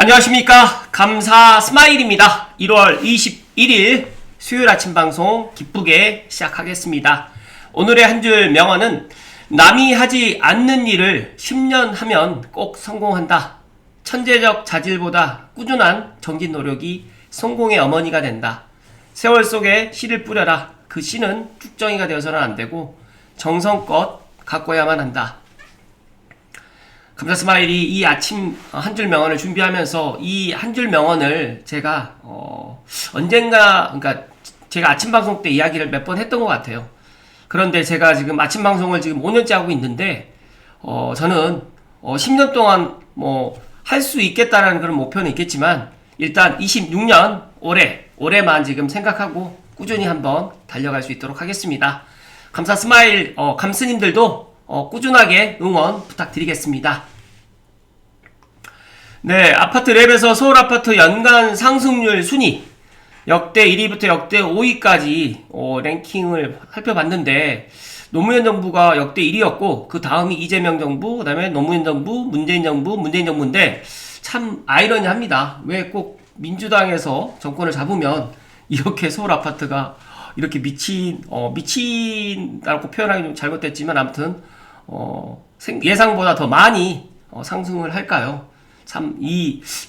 안녕하십니까. 감사 스마일입니다. 1월 21일 수요일 아침 방송 기쁘게 시작하겠습니다. 오늘의 한 줄 명언은 남이 하지 않는 일을 10년 하면 꼭 성공한다. 천재적 자질보다 꾸준한 정진 노력이 성공의 어머니가 된다. 세월 속에 씨를 뿌려라. 그 씨는 쭉정이가 되어서는 안 되고 정성껏 가꿔야만 한다. 감사 스마일이 이 아침 한 줄 명언을 준비하면서 이 한 줄 명언을 제가 언젠가, 그러니까 제가 아침 방송 때 이야기를 몇 번 했던 것 같아요. 그런데 제가 지금 아침 방송을 지금 5년째 하고 있는데 저는 10년 동안 할 수 있겠다라는 그런 목표는 있겠지만 일단 26년 올해만 지금 생각하고 꾸준히 한번 달려갈 수 있도록 하겠습니다. 감사 스마일 감스님들도 꾸준하게 응원 부탁드리겠습니다. 네, 아파트 랩에서 서울 아파트 연간 상승률 순위 역대 1위부터 역대 5위까지 랭킹을 살펴봤는데 노무현 정부가 역대 1위였고 그 다음이 이재명 정부, 그 다음에 노무현 정부, 문재인 정부인데 참 아이러니합니다. 왜 꼭 민주당에서 정권을 잡으면 이렇게 서울 아파트가 이렇게 미친다고 표현하기 좀 잘못됐지만 아무튼 예상보다 더 많이 상승을 할까요? 참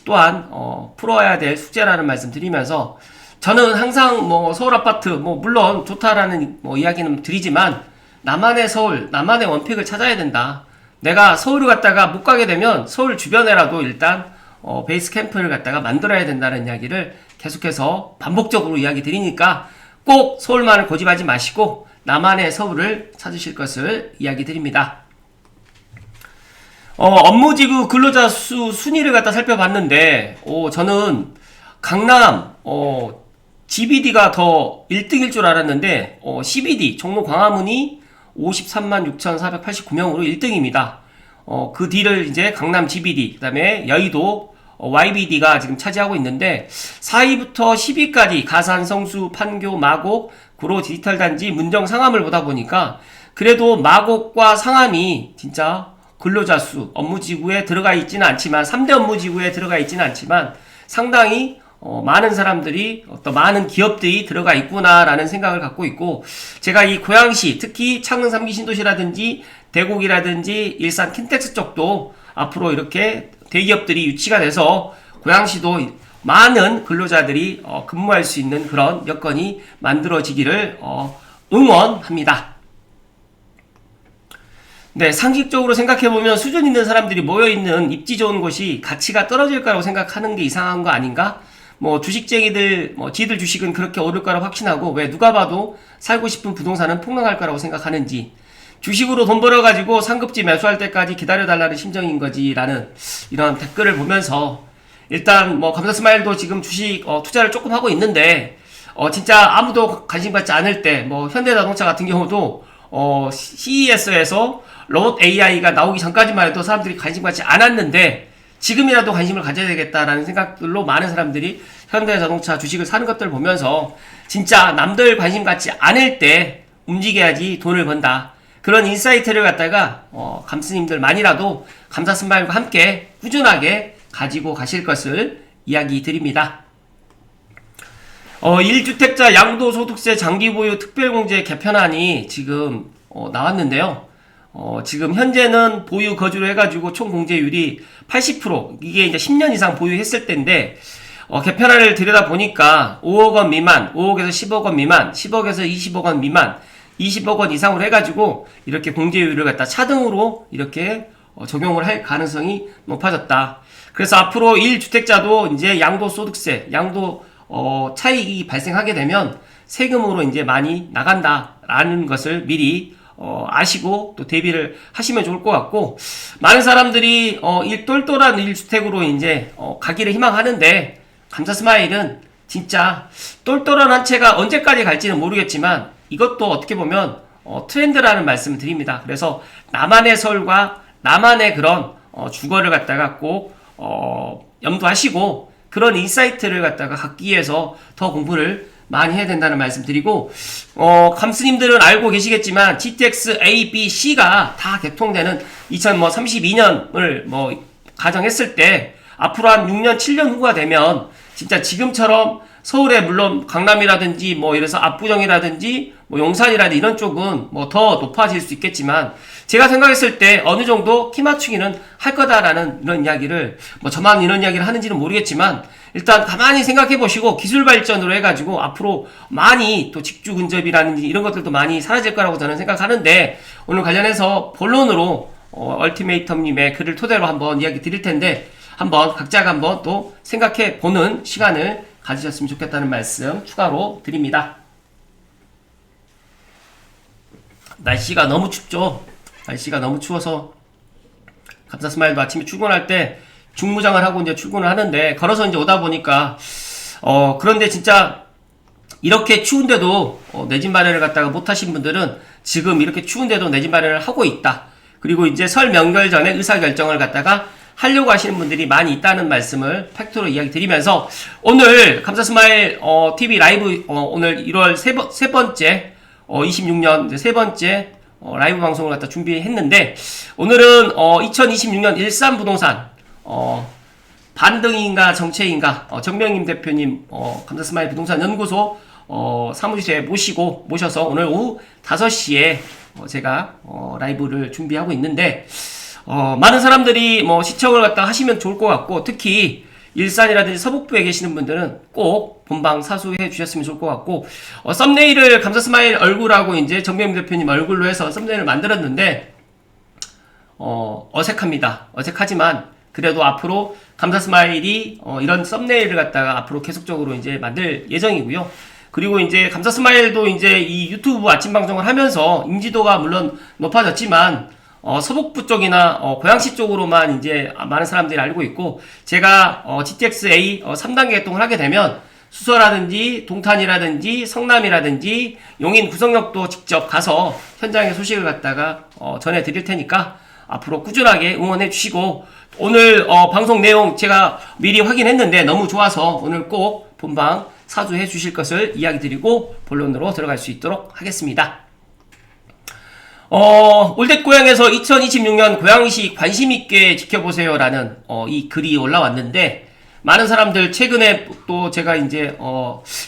또한 풀어야 될 숙제라는 말씀 드리면서 저는 항상 서울 아파트 물론 좋다라는 이야기는 드리지만 나만의 서울, 나만의 원픽을 찾아야 된다. 내가 서울을 갔다가 못 가게 되면 서울 주변에라도 일단 베이스 캠프를 갖다가 만들어야 된다는 이야기를 계속해서 반복적으로 이야기 드리니까 꼭 서울만을 고집하지 마시고 나만의 서울을 찾으실 것을 이야기 드립니다. 업무지구 근로자 수 순위를 갖다 살펴봤는데 저는 강남 GBD가 더 1등일 줄 알았는데 CBD 종로 광화문이 53만 6,489명으로 1등입니다. 그 뒤를 이제 강남 GBD, 그 다음에 여의도 YBD가 지금 차지하고 있는데 4위부터 10위까지 가산, 성수, 판교, 마곡, 구로 디지털 단지, 문정, 상암을 보다 보니까 그래도 마곡과 상암이 진짜 근로자 수, 업무지구에 들어가 있지는 않지만 3대 업무지구에 들어가 있지는 않지만 상당히 많은 사람들이 많은 기업들이 들어가 있구나라는 생각을 갖고 있고 제가 이 고양시 특히 창릉 3기 신도시라든지 대곡이라든지 일산 킨텍스 쪽도 앞으로 이렇게 대기업들이 유치가 돼서 고양시도 많은 근로자들이 근무할 수 있는 그런 여건이 만들어지기를 응원합니다. 네, 상식적으로 생각해보면 수준 있는 사람들이 모여있는 입지 좋은 곳이 가치가 떨어질 거라고 생각하는 게 이상한 거 아닌가? 주식쟁이들, 지들 주식은 그렇게 오를 거라고 확신하고 왜 누가 봐도 살고 싶은 부동산은 폭락할 거라고 생각하는지 주식으로 돈 벌어가지고 상급지 매수할 때까지 기다려달라는 심정인 거지 라는 이런 댓글을 보면서 일단 감사 스마일도 지금 주식 투자를 조금 하고 있는데 진짜 아무도 관심 갖지 않을 때 현대자동차 같은 경우도 CES에서 로봇 AI가 나오기 전까지만 해도 사람들이 관심 갖지 않았는데 지금이라도 관심을 가져야 되겠다라는 생각들로 많은 사람들이 현대자동차 주식을 사는 것들을 보면서 진짜 남들 관심 갖지 않을 때 움직여야지 돈을 번다. 그런 인사이트를 갖다가 감스님들만이라도 감사 스마일과 함께 꾸준하게 가지고 가실 것을 이야기 드립니다. 1주택자 양도소득세 장기보유 특별공제 개편안이 지금 나왔는데요. 지금 현재는 보유 거주로 해가지고 총 공제율이 80%, 이게 이제 10년 이상 보유했을 때인데 개편안을 들여다보니까 5억 원 미만, 5억에서 10억 원 미만, 10억에서 20억 원 미만, 20억 원 이상으로 해가지고 이렇게 공제율을 갖다 차등으로 이렇게 적용을 할 가능성이 높아졌다. 그래서 앞으로 1주택자도 이제 양도소득세, 차익이 발생하게 되면 세금으로 이제 많이 나간다라는 것을 미리 아시고 또 대비를 하시면 좋을 것 같고 많은 사람들이 똘똘한 1주택으로 이제 가기를 희망하는데 감사 스마일은 진짜 똘똘한 한 채가 언제까지 갈지는 모르겠지만 이것도 어떻게 보면 트렌드라는 말씀을 드립니다. 그래서 나만의 서울과 나만의 그런 주거를 갖다가 꼭 염두하시고 그런 인사이트를 갖다가 갖기 위해서 더 공부를 많이 해야 된다는 말씀 드리고 감스님들은 알고 계시겠지만 GTX A, B, C가 다 개통되는 2032년을 가정했을 때 앞으로 한 6년, 7년 후가 되면 진짜 지금처럼 서울에 물론 강남이라든지 뭐 이래서 압구정이라든지 뭐 용산이라든지 이런 쪽은 뭐 더 높아질 수 있겠지만 제가 생각했을 때 어느 정도 키 맞추기는 할 거다라는 이런 이야기를 뭐 저만 이런 이야기를 하는지는 모르겠지만 일단 가만히 생각해 보시고 기술 발전으로 해가지고 앞으로 많이 또 직주 근접이라든지 이런 것들도 많이 사라질 거라고 저는 생각하는데 오늘 관련해서 본론으로 얼티메이텀님의 글을 토대로 한번 이야기 드릴 텐데 한번 각자가 한번 또 생각해 보는 시간을 가지셨으면 좋겠다는 말씀 추가로 드립니다. 날씨가 너무 춥죠. 날씨가 너무 추워서 감사스마일도 아침에 출근할 때 중무장을 하고 이제 출근을 하는데 걸어서 이제 오다 보니까 그런데 진짜 이렇게 추운데도 내 집 마련을 갖다가 못 하신 분들은 지금 이렇게 추운데도 내 집 마련을 하고 있다. 그리고 이제 설 명절 전에 의사결정을 갖다가 하려고 하시는 분들이 많이 있다는 말씀을 팩트로 이야기 드리면서 오늘 감사스마일 TV 라이브 오늘 1월 세 번째 26년 이제 세 번째 라이브 방송을 갖다 준비했는데 오늘은 2026년 일산부동산 반등인가 정체인가 정명임 대표님 감사스마일 부동산 연구소 사무실에 모셔서 오늘 오후 5시에 제가 라이브를 준비하고 있는데 많은 사람들이 뭐 시청을 갖다 하시면 좋을 것 같고 특히 일산이라든지 서북부에 계시는 분들은 꼭 본방 사수해 주셨으면 좋을 것 같고 썸네일을 감사스마일 얼굴하고 이제 정명임 대표님 얼굴로 해서 썸네일을 만들었는데 어색합니다. 어색하지만 그래도 앞으로 감사스마일이 이런 썸네일을 갖다가 앞으로 계속적으로 이제 만들 예정이고요. 그리고 이제 감사스마일도 이제 이 유튜브 아침 방송을 하면서 인지도가 물론 높아졌지만 서북부 쪽이나 고양시 쪽으로만 이제 많은 사람들이 알고 있고 제가 GTX-A 3단계 개통을 하게 되면 수서라든지 동탄이라든지 성남이라든지 용인 구성역도 직접 가서 현장의 소식을 갖다가 전해드릴 테니까 앞으로 꾸준하게 응원해 주시고 오늘 방송 내용 제가 미리 확인했는데 너무 좋아서 오늘 꼭 본방 사주해 주실 것을 이야기 드리고 본론으로 들어갈 수 있도록 하겠습니다. 올댓고향에서 2026년 고양시 관심있게 지켜보세요라는 이 글이 올라왔는데 많은 사람들 최근에 또 제가 이제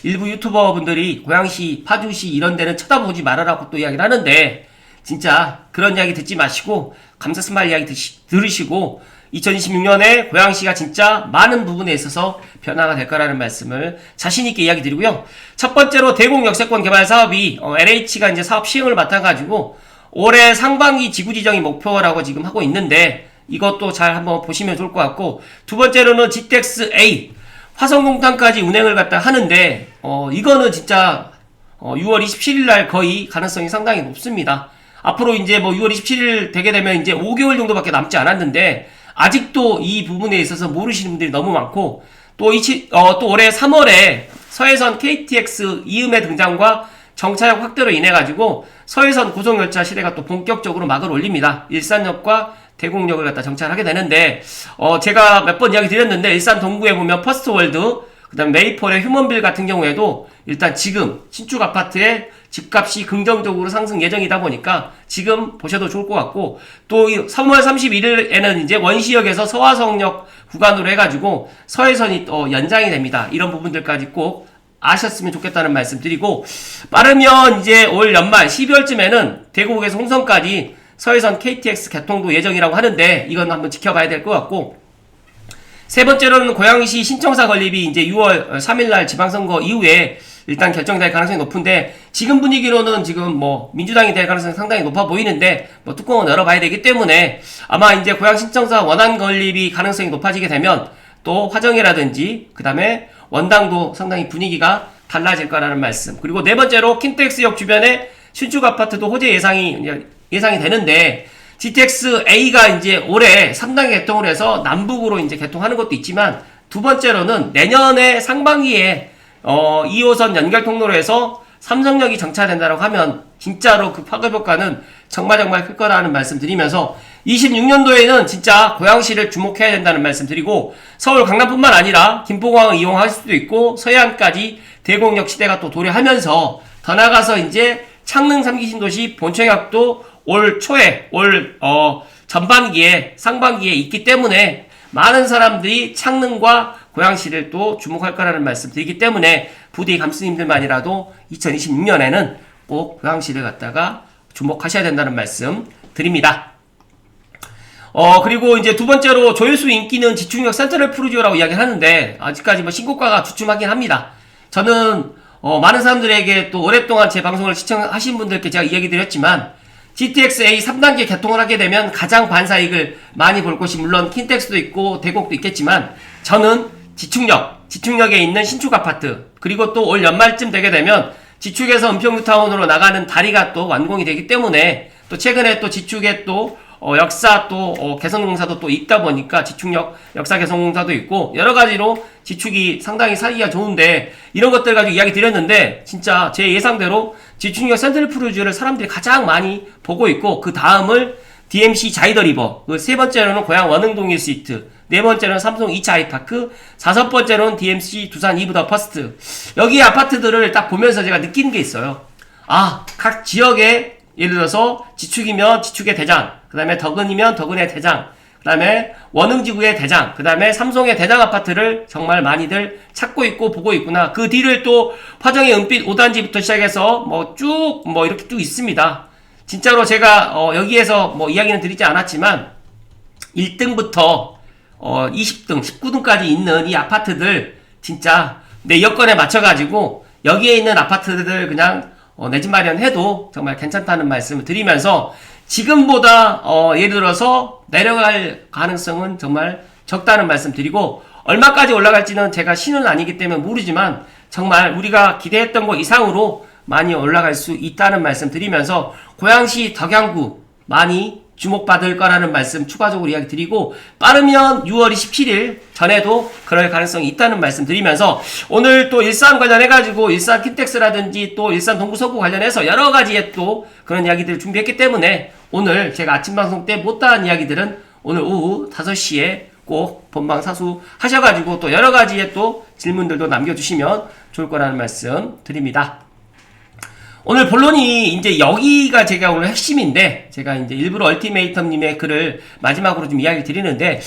일부 유튜버 분들이 고양시 파주시 이런 데는 쳐다보지 말아라고 또 이야기를 하는데 진짜 그런 이야기 듣지 마시고 감사스마일 이야기 들으시고 2026년에 고양시가 진짜 많은 부분에 있어서 변화가 될 거라는 말씀을 자신있게 이야기 드리고요. 첫 번째로 대공 역세권 개발 사업이 LH가 이제 사업 시행을 맡아가지고 올해 상반기 지구 지정이 목표라고 지금 하고 있는데 이것도 잘 한번 보시면 좋을 것 같고 두 번째로는 GTX-A 화성공탄까지 운행을 갖다 하는데 이거는 진짜 6월 27일 날 거의 가능성이 상당히 높습니다. 앞으로 이제 뭐 6월 27일 되게 되면 이제 5개월 정도밖에 남지 않았는데 아직도 이 부분에 있어서 모르시는 분들이 너무 많고 또 올해 3월에 서해선 KTX 이음의 등장과 정차역 확대로 인해 가지고 서해선 고속열차 시대가 또 본격적으로 막을 올립니다. 일산역과 대곡역을 갖다 정차를 하게 되는데 제가 몇 번 이야기 드렸는데 일산 동구에 보면 퍼스트월드 그 다음에 메이폴의 휴먼빌 같은 경우에도 일단 지금 신축 아파트의 집값이 긍정적으로 상승 예정이다 보니까 지금 보셔도 좋을 것 같고 또 3월 31일에는 이제 원시역에서 서화성역 구간으로 해가지고 서해선이 또 연장이 됩니다. 이런 부분들까지 꼭 아셨으면 좋겠다는 말씀 드리고 빠르면 이제 올 연말 12월쯤에는 대구에서 홍성까지 서해선 KTX 개통도 예정이라고 하는데 이건 한번 지켜봐야 될 것 같고 세 번째로는 고양시 신청사 건립이 이제 6월 3일날 지방선거 이후에 일단 결정이 될 가능성이 높은데 지금 분위기로는 지금 뭐 민주당이 될 가능성이 상당히 높아 보이는데 뭐 뚜껑은 열어봐야 되기 때문에 아마 이제 고양 신청사 원안 건립이 가능성이 높아지게 되면 또 화정이라든지 그 다음에 원당도 상당히 분위기가 달라질 거라는 말씀. 그리고 네 번째로 킨텍스역 주변에 신축 아파트도 호재 예상이 되는데 GTX-A가 이제 올해 3단계 개통을 해서 남북으로 이제 개통하는 것도 있지만 두 번째로는 내년에 상반기에 2호선 연결 통로로 해서 삼성역이 정차된다고 하면 진짜로 그 파급 효과는 정말 클 거라는 말씀 드리면서 26년도에는 진짜 고양시를 주목해야 된다는 말씀 드리고 서울 강남뿐만 아니라 김포공항을 이용할 수도 있고 서해안까지 대공역 시대가 또 도래하면서 더 나가서 이제 창릉 3기 신도시 본청약도 올 초에 전반기에 상반기에 있기 때문에 많은 사람들이 창능과 고양시를 또 주목할 거라는 말씀 드리기 때문에 부디 감스님들만이라도 2026년에는 꼭 고양시를 갖다가 주목하셔야 된다는 말씀 드립니다. 그리고 이제 두 번째로 조회수 인기는 지축력 센트럴 푸르지오라고 이야기를 하는데, 아직까지 뭐 신고가가 주춤하긴 합니다. 저는, 많은 사람들에게 또 오랫동안 제 방송을 시청하신 분들께 제가 이야기 드렸지만, GTX-A 3단계 개통을 하게 되면 가장 반사익을 많이 볼 곳이 물론 킨텍스도 있고 대곡도 있겠지만, 저는 지축력에 있는 신축 아파트, 그리고 또 올 연말쯤 되게 되면 지축에서 은평뉴타운으로 나가는 다리가 또 완공이 되기 때문에, 또 최근에 또 지축에 또 역사 또 개선공사도 또 있다 보니까 지축력 역사 개선공사도 있고 여러가지로 지축이 상당히 사기가 좋은데, 이런 것들 가지고 이야기 드렸는데 진짜 제 예상대로 지축력 센트럴 푸르지오를 사람들이 가장 많이 보고 있고, 그 다음을 DMC 자이더 리버, 그 세 번째로는 고양 원흥동 스위트, 네 번째로는 삼성 2차 아이파크, 다섯 번째로는 DMC 두산 이브 더 퍼스트. 여기 아파트들을 딱 보면서 제가 느끼는 게 있어요. 각 지역에 예를 들어서 지축이면 지축의 대장, 그 다음에 덕은이면 덕은의 대장, 그 다음에 원흥지구의 대장, 그 다음에 삼성의 대장 아파트를 정말 많이들 찾고 있고 보고 있구나. 그 뒤를 또 화정의 은빛 5단지부터 시작해서 이렇게 쭉 있습니다. 진짜로 제가 여기에서 뭐 이야기는 드리지 않았지만 1등부터 20등, 19등까지 있는 이 아파트들 진짜 내 여건에 맞춰가지고 여기에 있는 아파트들 그냥 내 집 마련해도 정말 괜찮다는 말씀을 드리면서, 지금보다 예를 들어서 내려갈 가능성은 정말 적다는 말씀 드리고, 얼마까지 올라갈지는 제가 신은 아니기 때문에 모르지만 정말 우리가 기대했던 것 이상으로 많이 올라갈 수 있다는 말씀 드리면서, 고양시 덕양구 많이 주목받을 거라는 말씀 추가적으로 이야기 드리고, 빠르면 6월 27일 전에도 그럴 가능성이 있다는 말씀 드리면서, 오늘 또 일산 관련해가지고 일산 킨텍스라든지 또 일산 동구서구 관련해서 여러가지의 또 그런 이야기들을 준비했기 때문에, 오늘 제가 아침 방송 때 못다한 이야기들은 오늘 오후 5시에 꼭 본방 사수 하셔가지고 또 여러가지의 또 질문들도 남겨주시면 좋을 거라는 말씀 드립니다. 오늘 본론이 이제 여기가 제가 오늘 핵심인데, 제가 이제 일부러 얼티메이텀님의 글을 마지막으로 좀 이야기 드리는데,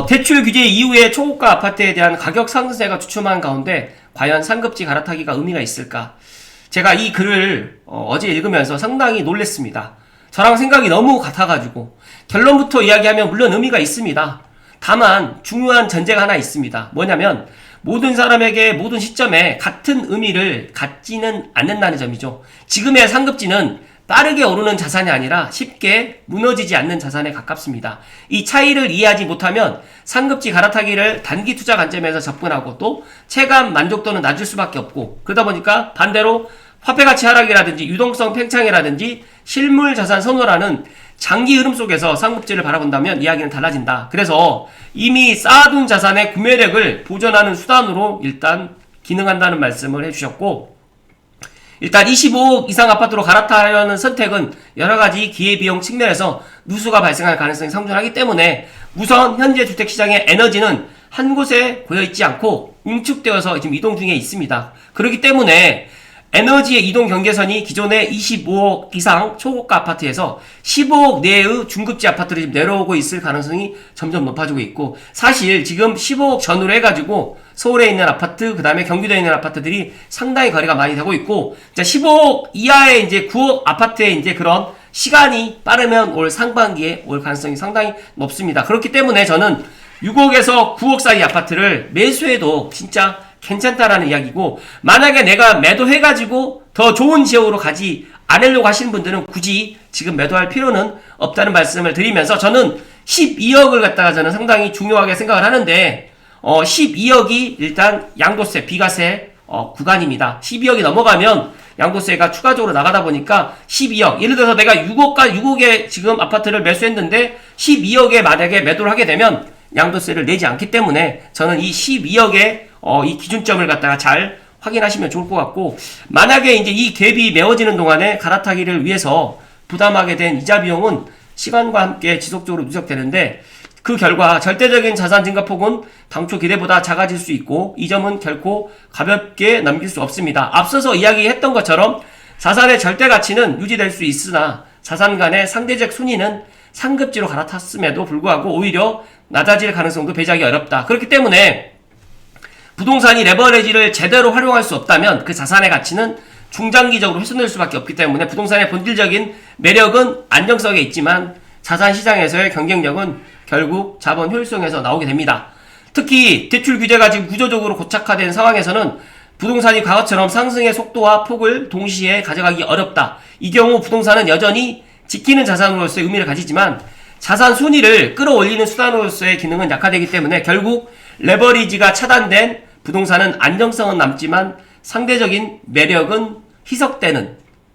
대출 규제 이후에 초고가 아파트에 대한 가격 상승세가 주춤한 가운데 과연 상급지 갈아타기가 의미가 있을까? 제가 이 글을 어제 읽으면서 상당히 놀랬습니다. 저랑 생각이 너무 같아가지고, 결론부터 이야기하면 물론 의미가 있습니다. 다만 중요한 전제가 하나 있습니다. 뭐냐면 모든 사람에게 모든 시점에 같은 의미를 갖지는 않는다는 점이죠. 지금의 상급지는 빠르게 오르는 자산이 아니라 쉽게 무너지지 않는 자산에 가깝습니다. 이 차이를 이해하지 못하면 상급지 갈아타기를 단기 투자 관점에서 접근하고 또 체감 만족도는 낮을 수밖에 없고, 그러다 보니까 반대로 화폐가치 하락이라든지 유동성 팽창이라든지 실물 자산 선호라는 장기 흐름 속에서 상급지를 바라본다면 이야기는 달라진다. 그래서 이미 쌓아둔 자산의 구매력을 보존하는 수단으로 일단 기능한다는 말씀을 해주셨고, 일단 25억 이상 아파트로 갈아타려는 선택은 여러가지 기회비용 측면에서 누수가 발생할 가능성이 상존하기 때문에, 우선 현재 주택시장의 에너지는 한 곳에 고여있지 않고 응축되어서 지금 이동 중에 있습니다. 그렇기 때문에 에너지의 이동 경계선이 기존의 25억 이상 초고가 아파트에서 15억 내의 중급지 아파트로 지금 내려오고 있을 가능성이 점점 높아지고 있고, 사실 지금 15억 전후로 해가지고 서울에 있는 아파트, 그 다음에 경기도에 있는 아파트들이 상당히 거래가 많이 되고 있고, 15억 이하의 이제 9억 아파트에 이제 그런 시간이 빠르면 올 상반기에 올 가능성이 상당히 높습니다. 그렇기 때문에 저는 6억에서 9억 사이 아파트를 매수해도 진짜 괜찮다라는 이야기고, 만약에 내가 매도해가지고 더 좋은 지역으로 가지 않으려고 하시는 분들은 굳이 지금 매도할 필요는 없다는 말씀을 드리면서, 저는 12억을 갖다가 저는 상당히 중요하게 생각을 하는데, 12억이 일단 양도세, 비과세 구간입니다. 12억이 넘어가면 양도세가 추가적으로 나가다 보니까 12억, 예를 들어서 내가 6억에 지금 아파트를 매수했는데 12억에 만약에 매도를 하게 되면 양도세를 내지 않기 때문에, 저는 이 12억의 이 기준점을 갖다가 잘 확인하시면 좋을 것 같고, 만약에 이제 이 갭이 메워지는 동안에 갈아타기를 위해서 부담하게 된 이자 비용은 시간과 함께 지속적으로 누적되는데, 그 결과 절대적인 자산 증가폭은 당초 기대보다 작아질 수 있고, 이 점은 결코 가볍게 넘길 수 없습니다. 앞서서 이야기했던 것처럼 자산의 절대 가치는 유지될 수 있으나 자산 간의 상대적 순위는 상급지로 갈아탔음에도 불구하고 오히려 낮아질 가능성도 배제하기 어렵다. 그렇기 때문에 부동산이 레버리지를 제대로 활용할 수 없다면 그 자산의 가치는 중장기적으로 훼손될 수밖에 없기 때문에 부동산의 본질적인 매력은 안정성에 있지만 자산 시장에서의 경쟁력은 결국 자본 효율성에서 나오게 됩니다. 특히 대출 규제가 지금 구조적으로 고착화된 상황에서는 부동산이 과거처럼 상승의 속도와 폭을 동시에 가져가기 어렵다. 이 경우 부동산은 여전히 지키는 자산으로서의 의미를 가지지만 자산 순위를 끌어올리는 수단으로서의 기능은 약화되기 때문에 결국 레버리지가 차단된 부동산은 안정성은 남지만 상대적인 매력은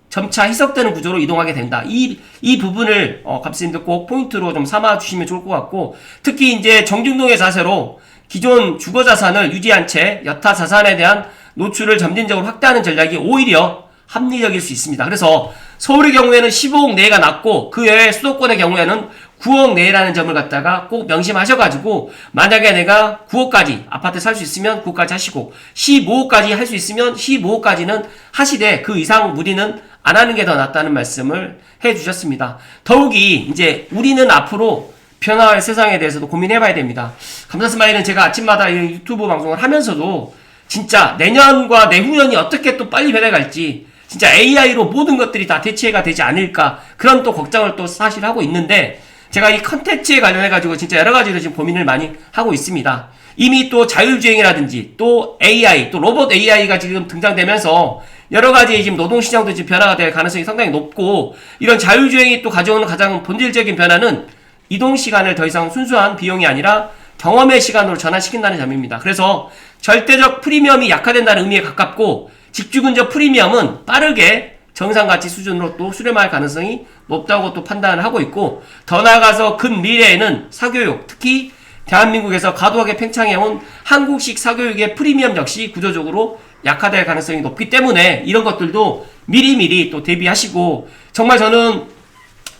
점차 희석되는 구조로 이동하게 된다. 이 부분을 감독님들 꼭 포인트로 좀 삼아주시면 좋을 것 같고, 특히 이제 정중동의 자세로 기존 주거 자산을 유지한 채 여타 자산에 대한 노출을 점진적으로 확대하는 전략이 오히려 합리적일 수 있습니다. 그래서 서울의 경우에는 15억 내외가 낮고 그 외에 수도권의 경우에는 9억 내외라는 점을 갖다가 꼭 명심하셔가지고, 만약에 내가 9억까지 아파트 살 수 있으면 9억까지 하시고 15억까지 할 수 있으면 15억까지는 하시되 그 이상 무리는 안 하는 게 더 낫다는 말씀을 해주셨습니다. 더욱이 이제 우리는 앞으로 변화할 세상에 대해서도 고민해봐야 됩니다. 감사스마일은 제가 아침마다 유튜브 방송을 하면서도 진짜 내년과 내후년이 어떻게 또 빨리 변해갈지, 진짜 AI로 모든 것들이 다 대체가 되지 않을까, 그런 또 걱정을 또 사실 하고 있는데, 제가 이 컨텐츠에 관련해가지고 진짜 여러가지로 지금 고민을 많이 하고 있습니다. 이미 또 자율주행이라든지 또 AI, 또 로봇 AI가 지금 등장되면서 여러가지 지금 노동시장도 지금 변화가 될 가능성이 상당히 높고, 이런 자율주행이 또 가져오는 가장 본질적인 변화는 이동시간을 더 이상 순수한 비용이 아니라 경험의 시간으로 전환시킨다는 점입니다. 그래서 절대적 프리미엄이 약화된다는 의미에 가깝고, 직주근저 프리미엄은 빠르게 정상가치 수준으로 또 수렴할 가능성이 높다고 또 판단을 하고 있고, 더 나아가서 근미래에는 사교육, 특히 대한민국에서 과도하게 팽창해온 한국식 사교육의 프리미엄 역시 구조적으로 약화될 가능성이 높기 때문에 이런 것들도 미리미리 또 대비하시고, 정말 저는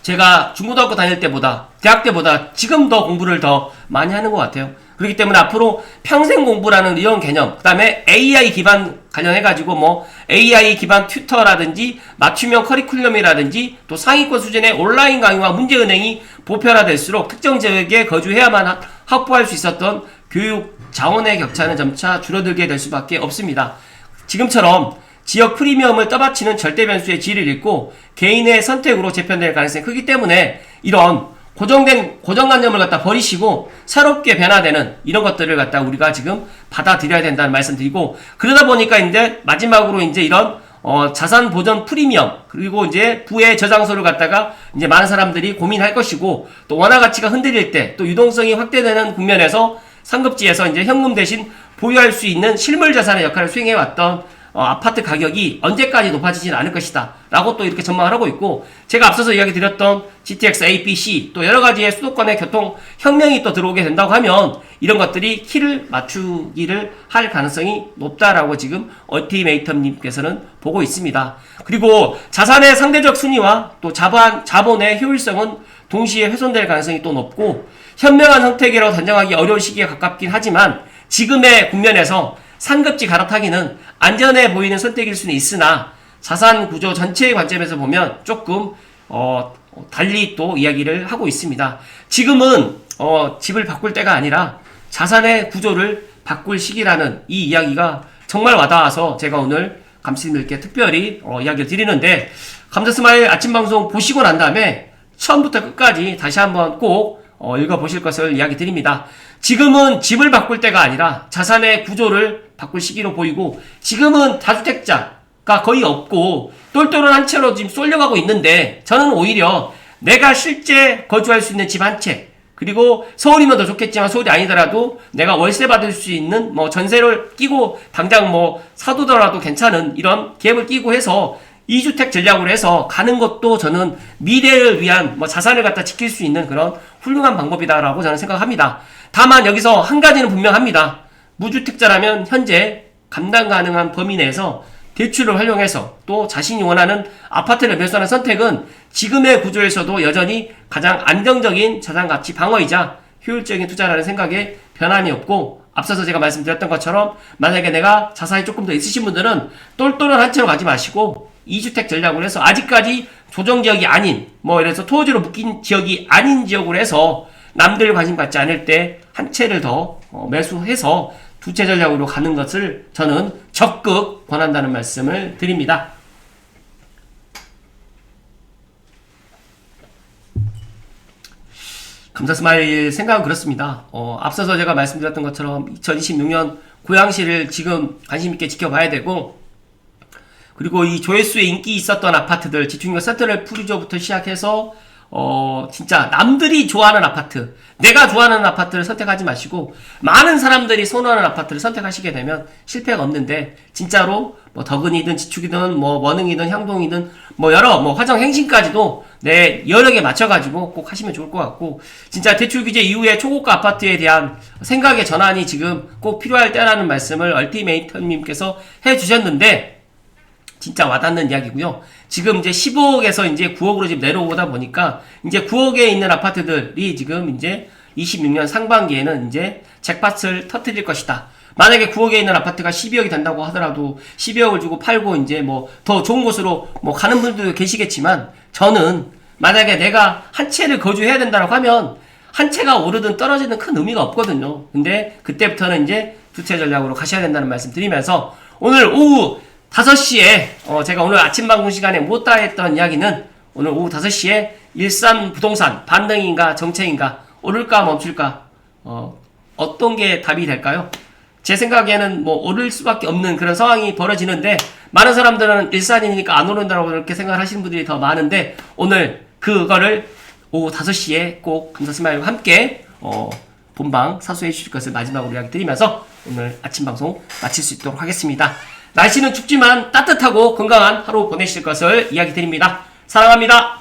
제가 중고등학교 다닐 때보다 대학 때보다 지금 더 공부를 더 많이 하는 것 같아요. 그렇기 때문에 앞으로 평생 공부라는 이런 개념, 그 다음에 AI 기반 관련해가지고 뭐 AI 기반 튜터라든지 맞춤형 커리큘럼이라든지 또 상위권 수준의 온라인 강의와 문제은행이 보편화될수록 특정 지역에 거주해야만 확보할 수 있었던 교육 자원의 격차는 점차 줄어들게 될 수밖에 없습니다. 지금처럼 지역 프리미엄을 떠받치는 절대 변수의 지위를 잃고 개인의 선택으로 재편될 가능성이 크기 때문에 이런 고정관념을 갖다 버리시고 새롭게 변화되는 이런 것들을 갖다 우리가 지금 받아들여야 된다는 말씀 드리고, 그러다 보니까 이제 마지막으로 이제 이런 자산 보전 프리미엄, 그리고 이제 부의 저장소를 갖다가 이제 많은 사람들이 고민할 것이고, 또 원화 가치가 흔들릴 때 또 유동성이 확대되는 국면에서 상급지에서 이제 현금 대신 보유할 수 있는 실물 자산의 역할을 수행해왔던 아파트 가격이 언제까지 높아지진 않을 것이다 라고 또 이렇게 전망을 하고 있고, 제가 앞서서 이야기 드렸던 GTX A, B, C 또 여러가지의 수도권의 교통 혁명이 또 들어오게 된다고 하면 이런 것들이 키를 맞추기를 할 가능성이 높다라고 지금 얼티메이텀님께서는 보고 있습니다. 그리고 자산의 상대적 순위와 또 자본의 효율성은 동시에 훼손될 가능성이 또 높고, 현명한 선택이라고 단정하기 어려운 시기에 가깝긴 하지만 지금의 국면에서 상급지 갈아타기는 안전해 보이는 선택일 수는 있으나 자산 구조 전체의 관점에서 보면 조금 달리 또 이야기를 하고 있습니다. 지금은 집을 바꿀 때가 아니라 자산의 구조를 바꿀 시기라는 이 이야기가 정말 와닿아서 제가 오늘 감독님들께 특별히 이야기를 드리는데, 감자스마일 아침 방송 보시고 난 다음에 처음부터 끝까지 다시 한번 꼭 읽어보실 것을 이야기 드립니다. 지금은 집을 바꿀 때가 아니라 자산의 구조를 바꿀 시기로 보이고, 지금은 다주택자가 거의 없고 똘똘한 채로 지금 쏠려가고 있는데, 저는 오히려 내가 실제 거주할 수 있는 집 한 채, 그리고 서울이면 더 좋겠지만 서울이 아니더라도 내가 월세 받을 수 있는 뭐 전세를 끼고 당장 뭐 사두더라도 괜찮은 이런 갭을 끼고 해서 2주택 전략으로 해서 가는 것도 저는 미래를 위한 뭐 자산을 갖다 지킬 수 있는 그런 훌륭한 방법이다라고 저는 생각합니다. 다만 여기서 한 가지는 분명합니다. 무주택자라면 현재 감당 가능한 범위 내에서 대출을 활용해서 또 자신이 원하는 아파트를 매수하는 선택은 지금의 구조에서도 여전히 가장 안정적인 자산가치 방어이자 효율적인 투자라는 생각에 변함이 없고, 앞서서 제가 말씀드렸던 것처럼 만약에 내가 자산이 조금 더 있으신 분들은 똘똘한 한 채로 가지 마시고 2주택 전략으로 해서 아직까지 조정지역이 아닌 뭐 이래서 토지로 묶인 지역이 아닌 지역으로 해서 남들 관심 갖지 않을 때 한 채를 더 매수해서 두 채 전략으로 가는 것을 저는 적극 권한다는 말씀을 드립니다. 감사스마일 생각은 그렇습니다. 앞서서 제가 말씀드렸던 것처럼 2026년 고양시를 지금 관심있게 지켜봐야 되고, 그리고 이 조회수에 인기 있었던 아파트들, 지중력 센트럴 푸르조부터 시작해서 진짜 남들이 좋아하는 아파트, 내가 좋아하는 아파트를 선택하지 마시고 많은 사람들이 선호하는 아파트를 선택하시게 되면 실패가 없는데, 진짜로 뭐 덕은이든 지축이든 뭐 원흥이든 향동이든 뭐 여러 뭐 화정행신까지도 내 여력에 맞춰가지고 꼭 하시면 좋을 것 같고, 진짜 대출 규제 이후에 초고가 아파트에 대한 생각의 전환이 지금 꼭 필요할 때라는 말씀을 얼티메이터님께서 해주셨는데, 진짜 와닿는 이야기고요. 지금 이제 15억에서 이제 9억으로 지금 내려오다 보니까 이제 9억에 있는 아파트들이 지금 이제 26년 상반기에는 이제 잭팟을 터뜨릴 것이다. 만약에 9억에 있는 아파트가 12억이 된다고 하더라도 12억을 주고 팔고 이제 뭐 더 좋은 곳으로 뭐 가는 분들도 계시겠지만, 저는 만약에 내가 한 채를 거주해야 된다고 하면 한 채가 오르든 떨어지든 큰 의미가 없거든요. 근데 그때부터는 이제 두 채 전략으로 가셔야 된다는 말씀 드리면서, 오늘 오후 5시에 제가 오늘 아침 방송 시간에 못다 했던 이야기는, 오늘 오후 5시에 일산 부동산 반등인가 정체인가, 오를까 멈출까, 어떤 게 답이 될까요? 제 생각에는 뭐 오를 수밖에 없는 그런 상황이 벌어지는데, 많은 사람들은 일산이니까 안 오른다고 그렇게 생각을 하시는 분들이 더 많은데, 오늘 그거를 오후 5시에 꼭 감사스마일과 함께 본방 사수해 주실 것을 마지막으로 이야기 드리면서 오늘 아침 방송 마칠 수 있도록 하겠습니다. 날씨는 춥지만 따뜻하고 건강한 하루 보내실 것을 이야기 드립니다. 사랑합니다.